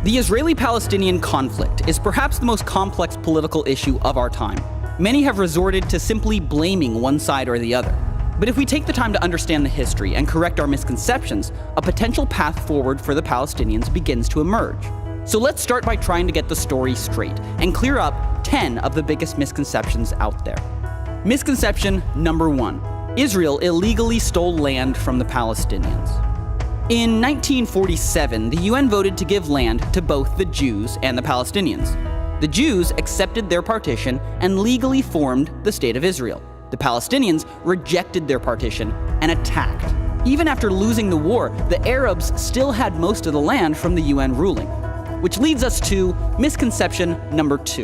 The Israeli-Palestinian conflict is perhaps the most complex political issue of our time. Many have resorted to simply blaming one side or the other. But if we take the time to understand the history and correct our misconceptions, a potential path forward for the Palestinians begins to emerge. So let's start by trying to get the story straight and clear up 10 of the biggest misconceptions out there. Misconception number 1. Israel illegally stole land from the Palestinians. In 1947, the UN voted to give land to both the Jews and the Palestinians. The Jews accepted their partition and legally formed the State of Israel. The Palestinians rejected their partition and attacked. Even after losing the war, the Arabs still had most of the land from the UN ruling. Which leads us to misconception number 2.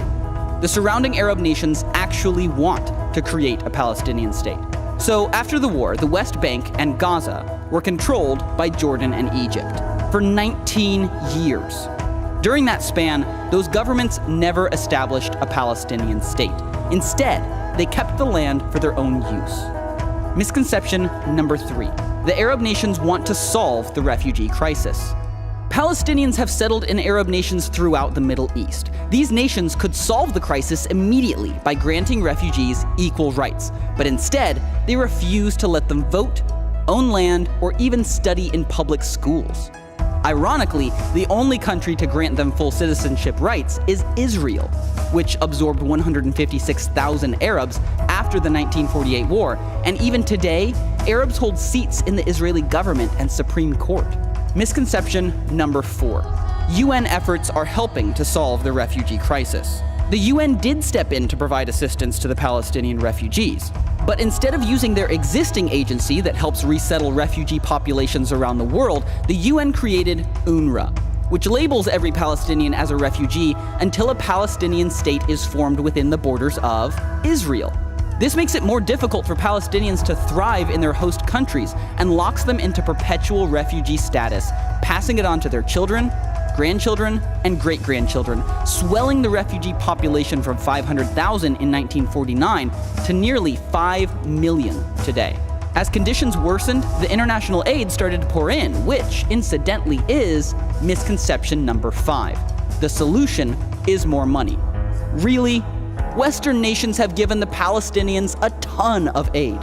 The surrounding Arab nations actually want to create a Palestinian state. So after the war, the West Bank and Gaza were controlled by Jordan and Egypt for 19 years. During that span, those governments never established a Palestinian state. Instead, they kept the land for their own use. Misconception number 3. The Arab nations want to solve the refugee crisis. Palestinians have settled in Arab nations throughout the Middle East. These nations could solve the crisis immediately by granting refugees equal rights, but instead, they refuse to let them vote, own land, or even study in public schools. Ironically, the only country to grant them full citizenship rights is Israel, which absorbed 156,000 Arabs after the 1948 war, and even today, Arabs hold seats in the Israeli government and Supreme Court. Misconception number 4. UN efforts are helping to solve the refugee crisis. The UN did step in to provide assistance to the Palestinian refugees, but instead of using their existing agency that helps resettle refugee populations around the world, the UN created UNRWA, which labels every Palestinian as a refugee until a Palestinian state is formed within the borders of Israel. This makes it more difficult for Palestinians to thrive in their host countries and locks them into perpetual refugee status, passing it on to their children, grandchildren, and great-grandchildren, swelling the refugee population from 500,000 in 1949 to nearly 5 million today. As conditions worsened, the international aid started to pour in, which, incidentally, is misconception number 5. The solution is more money. Really? Western nations have given the Palestinians a ton of aid.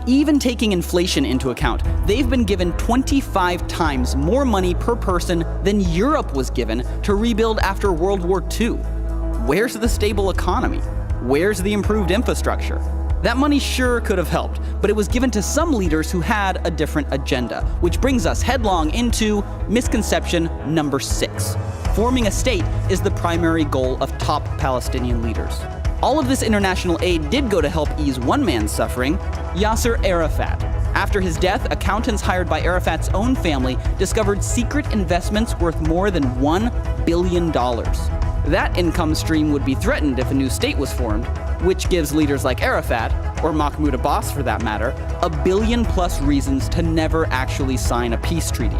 Even taking inflation into account, they've been given 25 times more money per person than Europe was given to rebuild after World War II. Where's the stable economy? Where's the improved infrastructure? That money sure could have helped, but it was given to some leaders who had a different agenda, which brings us headlong into misconception number 6. Forming a state is the primary goal of top Palestinian leaders. All of this international aid did go to help ease one man's suffering, Yasser Arafat. After his death, accountants hired by Arafat's own family discovered secret investments worth more than $1 billion. That income stream would be threatened if a new state was formed, which gives leaders like Arafat, or Mahmoud Abbas for that matter, $1 billion+ reasons to never actually sign a peace treaty.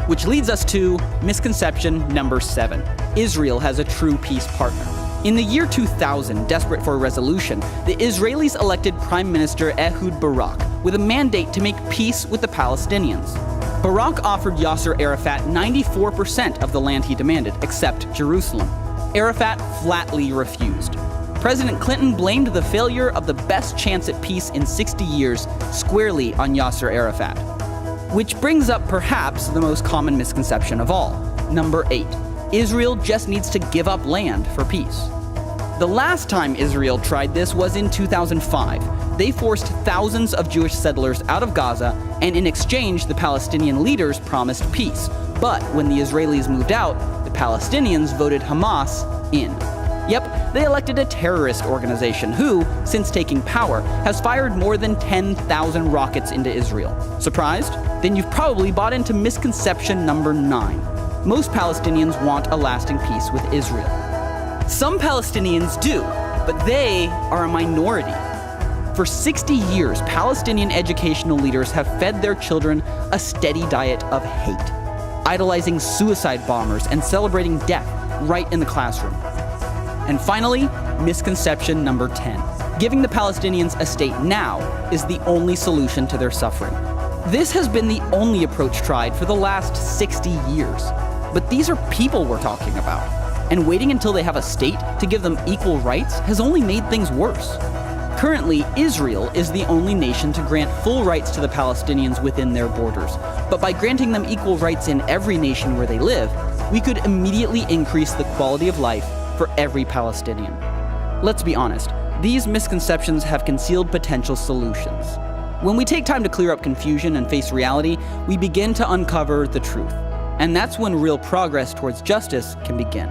Which leads us to misconception number 7. Israel has a true peace partner. In the year 2000, desperate for a resolution, the Israelis elected Prime Minister Ehud Barak with a mandate to make peace with the Palestinians. Barak offered Yasser Arafat 94% of the land he demanded, except Jerusalem. Arafat flatly refused. President Clinton blamed the failure of the best chance at peace in 60 years squarely on Yasser Arafat. Which brings up perhaps the most common misconception of all. Number 8. Israel just needs to give up land for peace. The last time Israel tried this was in 2005. They forced thousands of Jewish settlers out of Gaza, and in exchange, the Palestinian leaders promised peace. But when the Israelis moved out, the Palestinians voted Hamas in. Yep, they elected a terrorist organization who, since taking power, has fired more than 10,000 rockets into Israel. Surprised? Then you've probably bought into misconception number 9. Most Palestinians want a lasting peace with Israel. Some Palestinians do, but they are a minority. For 60 years, Palestinian educational leaders have fed their children a steady diet of hate, idolizing suicide bombers and celebrating death right in the classroom. And finally, misconception number 10. Giving the Palestinians a state now is the only solution to their suffering. This has been the only approach tried for the last 60 years. But these are people we're talking about, and waiting until they have a state to give them equal rights has only made things worse. Currently, Israel is the only nation to grant full rights to the Palestinians within their borders, but by granting them equal rights in every nation where they live, we could immediately increase the quality of life for every Palestinian. Let's be honest, these misconceptions have concealed potential solutions. When we take time to clear up confusion and face reality, we begin to uncover the truth. And that's when real progress towards justice can begin.